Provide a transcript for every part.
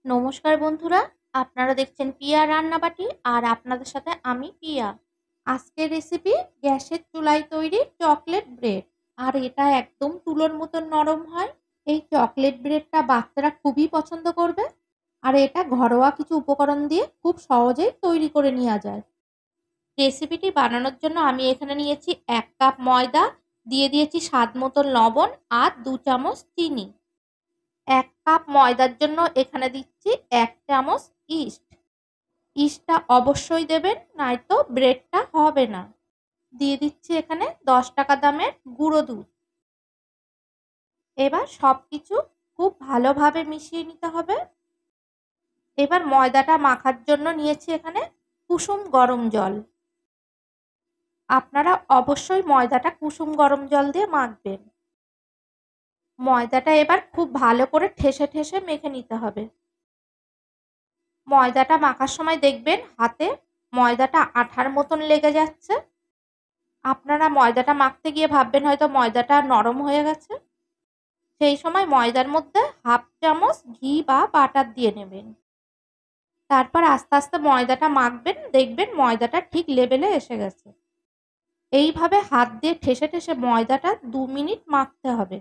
নমস্কার বন্ধুরা, আপনারা দেখছেন পিয়া রান্নাবাটি আর আপনাদের সাথে আমি পিয়া। আজকের রেসিপি গ্যাসের চুলায় তৈরি চকলেট ব্রেড। আর এটা একদম তুলোর মতন নরম হয়। এই চকলেট ব্রেডটা বাচ্চারা খুবই পছন্দ করবে। আর এটা ঘরোয়া কিছু উপকরণ দিয়ে খুব সহজেই তৈরি করে নেওয়া যায়। রেসিপিটি বানানোর জন্য আমি এখানে নিয়েছি 1 কাপ ময়দা, দিয়ে দিয়েছি স্বাদ মতন লবণ আর 2 চামচ চিনি। 1 কাপ ময়দার জন্য এখানে দিচ্ছি 1 চামচ ইস্ট। ইস্টটা অবশ্যই দেবেন, নয়তো ব্রেডটা হবে না। দিয়ে দিচ্ছি এখানে 10 টাকা দামের গুঁড়ো দুধ। এবার সবকিছু খুব ভালোভাবে মিশিয়ে নিতে হবে। এবার ময়দাটা মাখার জন্য নিয়েছি এখানে কুসুম গরম জল। আপনারা অবশ্যই ময়দাটা কুসুম গরম জল দিয়ে মাখবেন। ময়দাটা এবার খুব ভালো করে ঠেসে ঠেসে মেখে নিতে হবে। ময়দাটা মাখার সময় দেখবেন হাতে ময়দাটা আঠার মতন লেগে যাচ্ছে। আপনারা ময়দাটা মাখতে গিয়ে ভাববেন হয়তো ময়দাটা নরম হয়ে গেছে। সেই সময় ময়দার মধ্যে হাফ চামচ ঘি বা বাটার দিয়ে নেবেন। তারপর আস্তে আস্তে ময়দাটা মাখবেন, দেখবেন ময়দাটা ঠিক লেভেলে এসে গেছে। এইভাবে হাত দিয়ে ঠেসে ঠেসে ময়দাটা 2 মিনিট মাখতে হবে।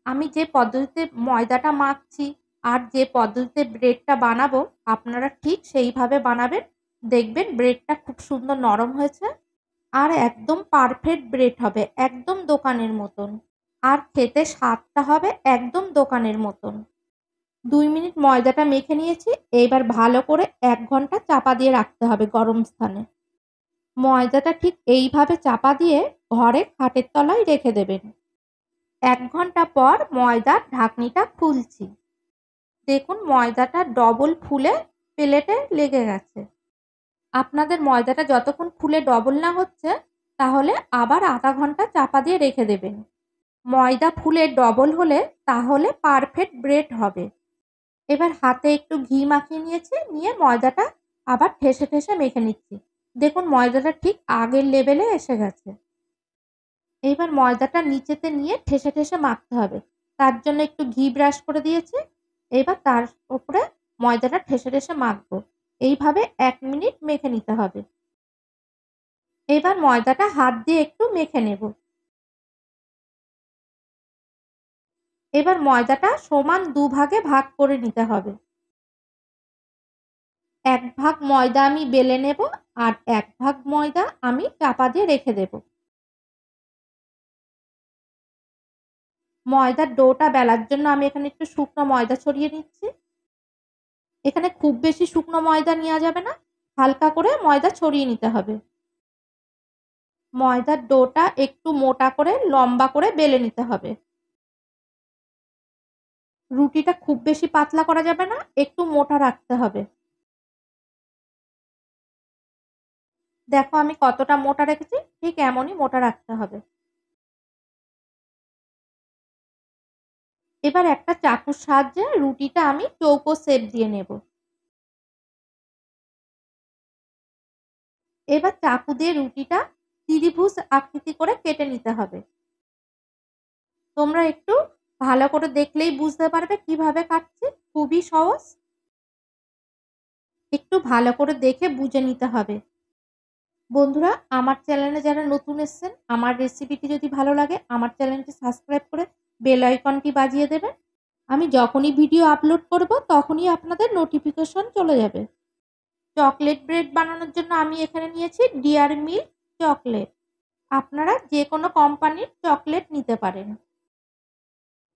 আমি যে পদ্ধতিতে ময়দাটা মাখছি আর যে পদ্ধতিতে ব্রেডটা বানাবো আপনারা ঠিক সেইভাবে বানাবেন। দেখবেন ব্রেডটা খুব সুন্দর নরম হয়েছে আর একদম পারফেক্ট ব্রেড হবে, একদম দোকানের মতন। আর খেতে স্বাদটা হবে একদম দোকানের মতন। 2 মিনিট ময়দাটা মেখে নিয়েছি। এইবার ভালো করে 1 ঘন্টা চাপা দিয়ে রাখতে হবে গরম স্থানে। ময়দাটা ঠিক এইভাবে চাপা দিয়ে ঘরে খাটের তলায় রেখে দেবেন। 1 ঘন্টা পর ময়দার ঢাকনিটা খুলছি। দেখুন ময়দাটা ডবল ফুলে প্লেটে লেগে গেছে। আপনাদের ময়দাটা যতক্ষণ ফুলে ডবল না হচ্ছে তাহলে আবার আধা ঘন্টা চাপা দিয়ে রেখে দেবেন। ময়দা ফুলে ডবল হলে তাহলে পারফেক্ট ব্রেড হবে। এবার হাতে একটু ঘি মাখিয়ে নিয়েছি, নিয়ে ময়দাটা আবার ঠেসে ঠেসে মেখে নিচ্ছি। দেখুন ময়দাটা ঠিক আগের লেভেলে এসে গেছে। এইবার ময়দাটা নিচেতে নিয়ে ঠেসে ঠেসে মাখতে হবে। তার জন্য একটু ঘি ব্রাশ করে দিয়েছি। এবার তার উপরে ময়দাটা ঠেসে ঠেসে মাখবো। এইভাবে 1 মিনিট মেখে নিতে হবে। এবার ময়দাটা হাত দিয়ে একটু মেখে নেব। এবার ময়দাটা সমান 2 ভাগে ভাগ করে নিতে হবে। 1 ভাগ ময়দা আমি বেলে নেব আর 1 ভাগ ময়দা আমি চাপা দিয়ে রেখে দেব। ময়দার ডোটা বেলার জন্য আমি এখানে একটু শুকনো ময়দা ছড়িয়ে নিচ্ছি। এখানে খুব বেশি শুকনো ময়দা নেওয়া যাবে না, হালকা করে ময়দা ছড়িয়ে নিতে হবে। ময়দার ডোটা একটু মোটা করে লম্বা করে বেলে নিতে হবে। রুটিটা খুব বেশি পাতলা করা যাবে না, একটু মোটা রাখতে হবে। দেখো আমি কতটা মোটা রেখেছি, ঠিক এমনই মোটা রাখতে হবে। এবার একটা চাকুর সাহায্যে রুটিটা আমি চৌকো শেপ দিয়ে নেব। এবার চাকু দিয়ে রুটিটা ত্রিভুজ আকৃতি করে কেটে নিতে হবে। তোমরা একটু ভালো করে দেখলেই বুঝতে পারবে কিভাবে কাটছি, খুবই সহজ। একটু ভালো করে দেখে বুঝে নিতে হবে। বন্ধুরা, আমার চ্যানেলে যারা নতুন এসেছেন, আমার রেসিপিটি যদি ভালো লাগে আমার চ্যানেলটি সাবস্ক্রাইব করে বেল আইকনটি বাজিয়ে দেবেন। আমি যখনই ভিডিও আপলোড করব তখনই আপনাদের নোটিফিকেশন চলে যাবে। চকলেট ব্রেড বানানোর জন্য আমি এখানে নিয়েছি ডেয়ারি মিল্ক চকলেট। আপনারা যে কোনো কোম্পানির চকলেট নিতে পারেন।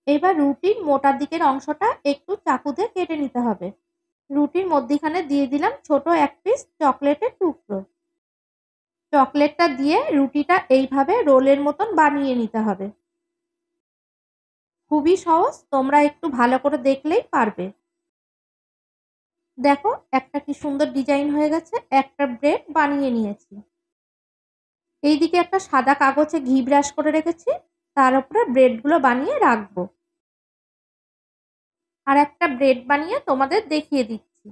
এবার রুটির মোটা দিকের অংশটা একটু চাকু দিয়ে কেটে নিতে হবে। রুটির মধ্যিখানে দিয়ে দিলাম ছোট 1 পিস চকলেটের টুকরো। চকলেটটা দিয়ে রুটিটা এইভাবে রোলের মতন বানিয়ে নিতে হবে। খুবই সহজ, তোমরা একটু ভালো করে দেখলেই পারবে। দেখো একটা কি সুন্দর ডিজাইন হয়ে গেছে, একটা ব্রেড বানিয়ে নিয়েছি। এইদিকে একটা সাদা কাগজে ঘি ব্রাশ করে রেখেছি, তার উপরে ব্রেডগুলো বানিয়ে রাখবো। আর একটা ব্রেড বানিয়ে তোমাদের দেখিয়ে দিচ্ছি।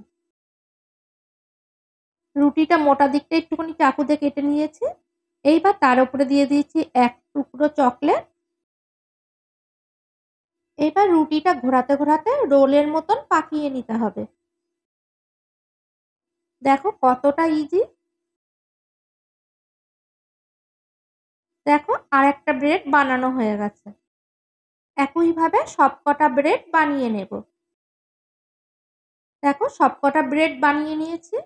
রুটিটা মোটা দিকটা একটুখানি চাকু দিয়ে কেটে নিয়েছি। এইবার তার উপরে দিয়ে দিয়েছি 1 টুকরো চকলেট। এবার রুটিটা ঘোরাতে ঘোরাতে রোলের মতন পাকিয়ে নিতে হবে। দেখো কতটা ইজি। দেখো আর একটা ব্রেড বানানো হয়ে গেছে। একইভাবে সবকটা ব্রেড বানিয়ে নেব। দেখো সবকটা ব্রেড বানিয়ে নিয়েছি।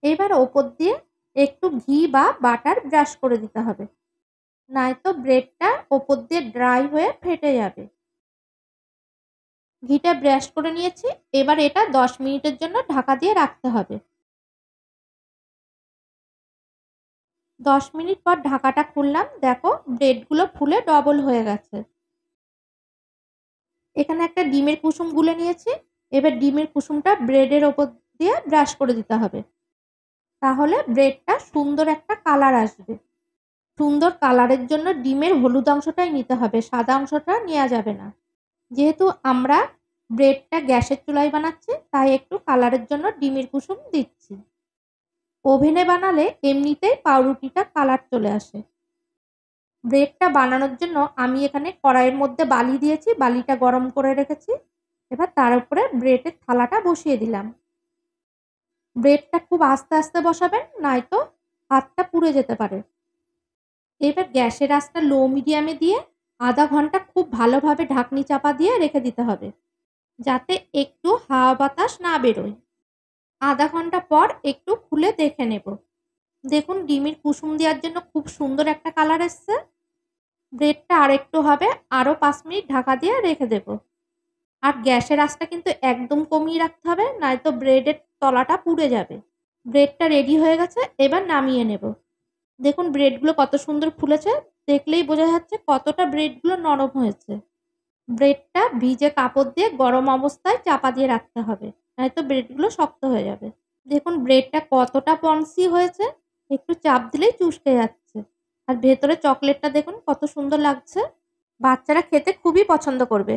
এবার ওপর দিয়ে একটু ঘি বা বাটার ব্রাশ করে দিতে হবে, নয়তো ব্রেডটা ওপর দিয়ে ড্রাই হয়ে ফেটে যাবে। ঘিটা ব্রাশ করে নিয়েছি। এবার এটা 10 মিনিটের জন্য ঢাকা দিয়ে রাখতে হবে। 10 মিনিট পর ঢাকাটা খুললাম। দেখো ব্রেডগুলো ফুলে ডবল হয়ে গেছে। এখানে একটা ডিমের কুসুম গুলে নিয়েছি। এবার ডিমের কুসুমটা ব্রেডের ওপর দিয়ে ব্রাশ করে দিতে হবে, তাহলে ব্রেডটা সুন্দর একটা কালার আসবে। সুন্দর কালারের জন্য ডিমের হলুদ অংশটাই নিতে হবে, সাদা অংশটা নেওয়া যাবে না। যেহেতু আমরা ব্রেডটা গ্যাসের চুলায় বানাচ্ছি, তাই একটু কালারের জন্য ডিমের কুসুম দিচ্ছি। ওভেনে বানালে এমনিতেই পাউরুটিটা কালার চলে আসে। ব্রেডটা বানানোর জন্য আমি এখানে কড়াইয়ের মধ্যে বালি দিয়েছি, বালিটা গরম করে রেখেছি। এবার তার উপরে ব্রেডের থালাটা বসিয়ে দিলাম। ব্রেডটা খুব আস্তে আস্তে বসাবেন, নয়তো হাতটা পুড়ে যেতে পারে। এবার গ্যাসের আঁচটা লো মিডিয়ামে দিয়ে আধা ঘন্টা খুব ভালোভাবে ঢাকনি চাপা দিয়ে রেখে দিতে হবে, যাতে একটু হাওয়া বাতাস না বেরোয়। আধা ঘন্টা পর একটু খুলে দেখে নেব। দেখুন ডিমের কুসুম দেওয়ার জন্য খুব সুন্দর একটা কালার এসছে। ব্রেডটা আর একটু হবে, আরও 5 মিনিট ঢাকা দিয়ে রেখে দেব। আর গ্যাসের আঁচটা কিন্তু একদম কমিয়ে রাখতে হবে, নয়তো ব্রেডের তলাটা পুড়ে যাবে। ব্রেডটা রেডি হয়ে গেছে, এবার নামিয়ে নেব। দেখুন ব্রেডগুলো কত সুন্দর ফুলেছে, দেখলেই বোঝা যাচ্ছে কতটা ব্রেডগুলো নরম হয়েছে। ব্রেডটা ভিজে কাপড় দিয়ে গরম অবস্থায় চাপা দিয়ে রাখতে হবে, নয়তো ব্রেডগুলো শক্ত হয়ে যাবে। দেখুন ব্রেডটা কতটা স্পঞ্জি হয়েছে, একটু চাপ দিলেই চুষকে যাচ্ছে। আর ভেতরে চকলেটটা দেখুন কত সুন্দর লাগছে। বাচ্চারা খেতে খুবই পছন্দ করবে।